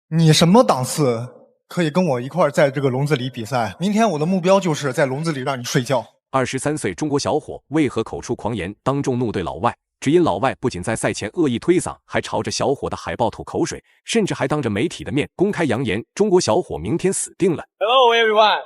你什么档次可以跟我一块儿在这个笼子里比赛？明天我的目标就是在笼子里让你睡觉。23岁中国小伙为何口出狂言，当众怒对老外？只因老外不仅在赛前恶意推搡，还朝着小伙的海报吐口水，甚至还当着媒体的面公开扬言中国小伙明天死定了。Hello everyone,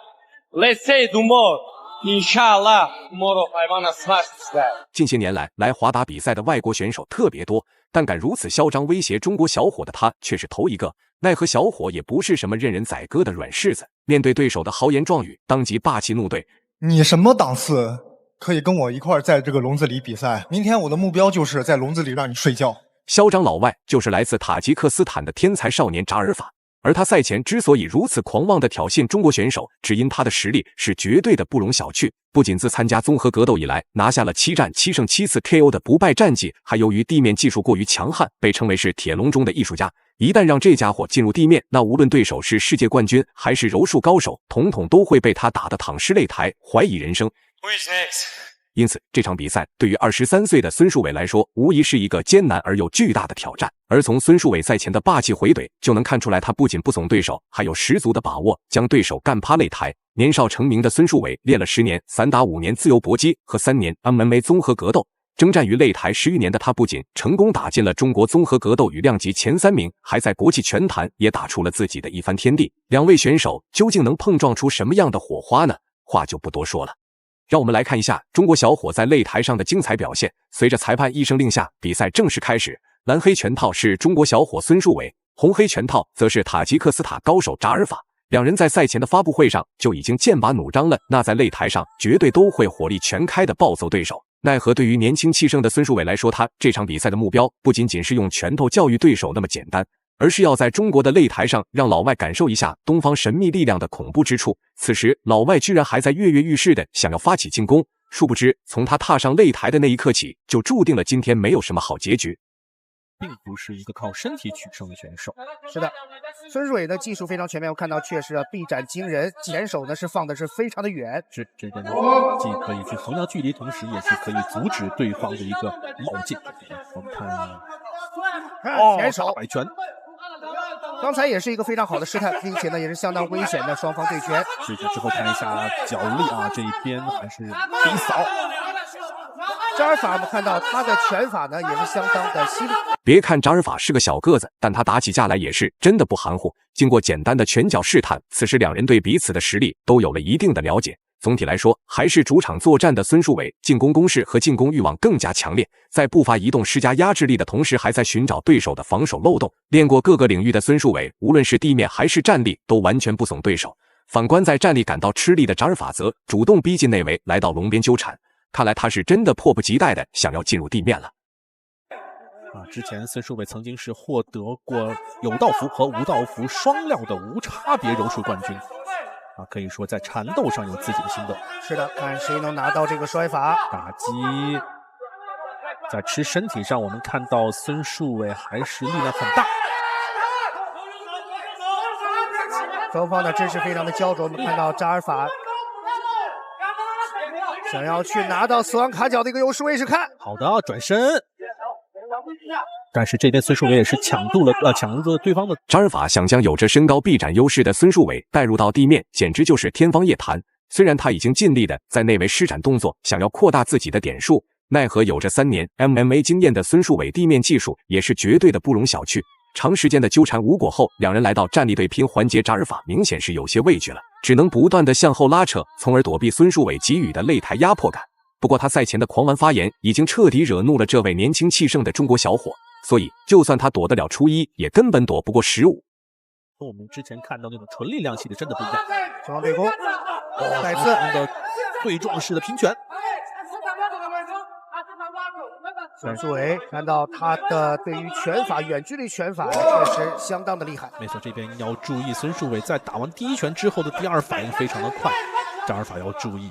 let's say tomorrow, inshallah, tomorrow I wanna smash this guy. 近些年来，来华打比赛的外国选手特别多，但敢如此嚣张威胁中国小伙的他却是头一个。奈何小伙也不是什么任人宰割的软柿子，面对对手的豪言壮语，当即霸气怒对：你什么档次可以跟我一块儿在这个笼子里比赛？明天我的目标就是在笼子里让你睡觉。嚣张老外就是来自塔吉克斯坦的天才少年扎尔法，而他赛前之所以如此狂妄地挑衅中国选手，只因他的实力是绝对的不容小觑。不仅自参加综合格斗以来拿下了7战7胜7次 KO 的不败战绩，还由于地面技术过于强悍，被称为是铁笼中的艺术家。一旦让这家伙进入地面，那无论对手是世界冠军还是柔术高手，统统都会被他打得躺尸擂台，怀疑人生。因此，这场比赛对于23岁的孙树伟来说，无疑是一个艰难而又巨大的挑战。而从孙树伟赛前的霸气回怼，就能看出来他不仅不怂对手，还有十足的把握将对手干趴擂台。年少成名的孙树伟练了10年散打5年自由搏击和3年 MMA 综合格斗，征战于擂台10余年的他，不仅成功打进了中国综合格斗羽量级前3名，还在国际拳坛也打出了自己的一番天地。两位选手究竟能碰撞出什么样的火花呢？话就不多说了。让我们来看一下中国小伙在擂台上的精彩表现。随着裁判一声令下，比赛正式开始。蓝黑拳套是中国小伙孙树伟，红黑拳套则是塔吉克斯坦高手扎尔法。两人在赛前的发布会上就已经剑拔弩张了，那在擂台上绝对都会火力全开的暴揍对手。奈何对于年轻气盛的孙树伟来说，他这场比赛的目标不仅仅是用拳头教育对手那么简单，而是要在中国的擂台上让老外感受一下东方神秘力量的恐怖之处。此时老外居然还在跃跃欲试的想要发起进攻，殊不知从他踏上擂台的那一刻起，就注定了今天没有什么好结局。并不是一个靠身体取胜的选手。是的，孙树伟的技术非常全面，我看到确实臂展惊人，前手呢是放的是非常的远，是这边既可以去衡量距离，同时也是可以阻止对方的一个冒进。我们看前手摆拳，刚才也是一个非常好的试探，并且呢也是相当危险的双方对拳。对决之后看一下脚力啊，这一边还是低扫。扎尔法我们看到他的拳法呢也是相当的犀利。别看扎尔法是个小个子，但他打起架来也是真的不含糊。经过简单的拳脚试探，此时两人对彼此的实力都有了一定的了解。总体来说，还是主场作战的孙树伟进攻攻势和进攻欲望更加强烈，在步伐移动施加压制力的同时，还在寻找对手的防守漏洞。练过各个领域的孙树伟，无论是地面还是站立，都完全不怂对手。反观在站立感到吃力的扎尔法则主动逼近内围，来到笼边纠缠。看来他是真的迫不及待的想要进入地面了。之前孙树伟曾经是获得过有道服和无道服双料的无差别柔术冠军。可以说在缠斗上有自己的心得。是的，看谁能拿到这个摔法。打击在吃身体上，我们看到孙树伟还是力量很大。双方的真是非常的焦灼，我们看到扎尔法想要去拿到死亡卡角的一个优势位置，看好的转身，但是这边孙树伟也是抢入了对方的。扎尔法想将有着身高臂展优势的孙树伟带入到地面，简直就是天方夜谭。虽然他已经尽力的在内围施展动作，想要扩大自己的点数，奈何有着3年 MMA 经验的孙树伟地面技术也是绝对的不容小觑。长时间的纠缠无果后，两人来到站立对拼环节，扎尔法明显是有些畏惧了，只能不断的向后拉扯，从而躲避孙树伟给予的擂台压迫感。不过他赛前的狂玩发言已经彻底惹怒了这位年轻气盛的中国小伙，所以就算他躲得了初一，也根本躲不过15。和我们之前看到那种纯力量系的真的不一样。双方对攻，再次的对撞式的平拳。孙树伟看到他的对于拳法远距离拳法确实相当的厉害。没错，这边要注意孙树伟在打完第一拳之后的第二反应非常的快，扎尔法要注意。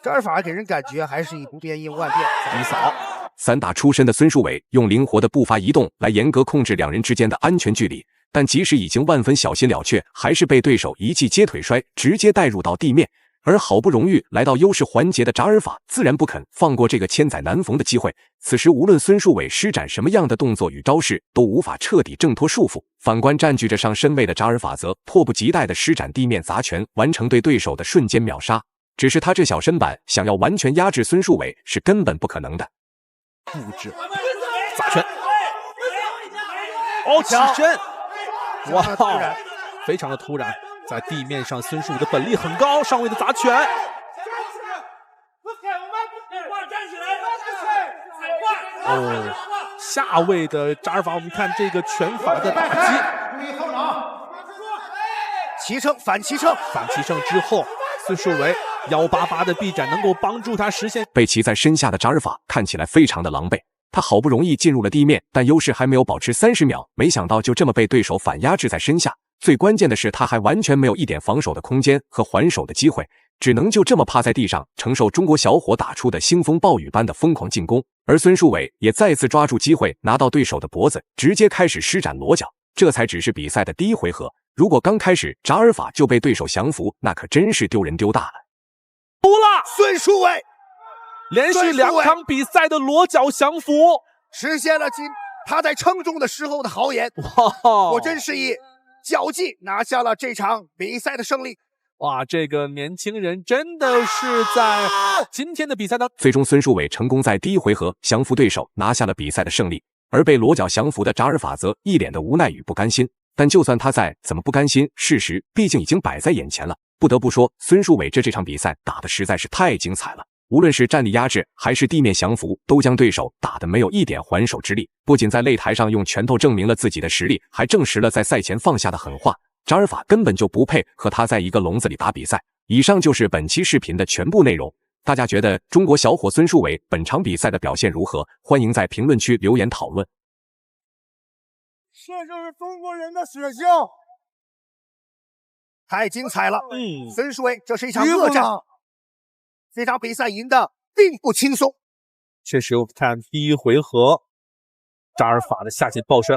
扎尔法给人感觉还是以不变应万变。低扫。散打出身的孙树伟用灵活的步伐移动来严格控制两人之间的安全距离，但即使已经万分小心了却，还是被对手一记接腿摔直接带入到地面。而好不容易来到优势环节的扎尔法自然不肯放过这个千载难逢的机会。此时无论孙树伟施展什么样的动作与招式，都无法彻底挣脱束缚。反观占据着上身位的扎尔法则迫不及待地施展地面砸拳，完成对对手的瞬间秒杀。只是他这小身板想要完全压制孙树伟是根本不可能的。布置砸拳，起身，哇，非常的突然。在地面上，孙树伟的本力很高，上位的砸拳。下位的扎尔法，我们看这个拳法的打击。骑乘反骑乘，反骑乘之后，孙树伟188的臂展能够帮助他实现。被骑在身下的扎尔法看起来非常的狼狈，他好不容易进入了地面，但优势还没有保持30秒，没想到就这么被对手反压制在身下。最关键的是，他还完全没有一点防守的空间和还手的机会，只能就这么趴在地上承受中国小伙打出的腥风暴雨般的疯狂进攻。而孙树伟也再次抓住机会，拿到对手的脖子，直接开始施展裸脚。这才只是比赛的第1回合，如果刚开始扎尔法就被对手降服，那可真是丢人丢大了。输了，孙树伟连续2场比赛的裸脚降服，实现了他在称重的时候的豪言。我真是以脚技拿下了这场比赛的胜利。哇，这个年轻人真的是在今天的比赛当中，最终孙树伟成功在第1回合降服对手，拿下了比赛的胜利。而被裸脚降服的扎尔法则一脸的无奈与不甘心。但就算他再怎么不甘心，事实毕竟已经摆在眼前了。不得不说，孙树伟这场比赛打得实在是太精彩了。无论是站立压制还是地面降服，都将对手打得没有一点还手之力。不仅在擂台上用拳头证明了自己的实力，还证实了在赛前放下的狠话：扎尔法根本就不配和他在一个笼子里打比赛。以上就是本期视频的全部内容。大家觉得中国小伙孙树伟本场比赛的表现如何？欢迎在评论区留言讨论。这就是中国人的血性，太精彩了！孙树伟，这是一场恶战，这场比赛赢得并不轻松。确实，我看第1回合扎尔法的下线抱摔。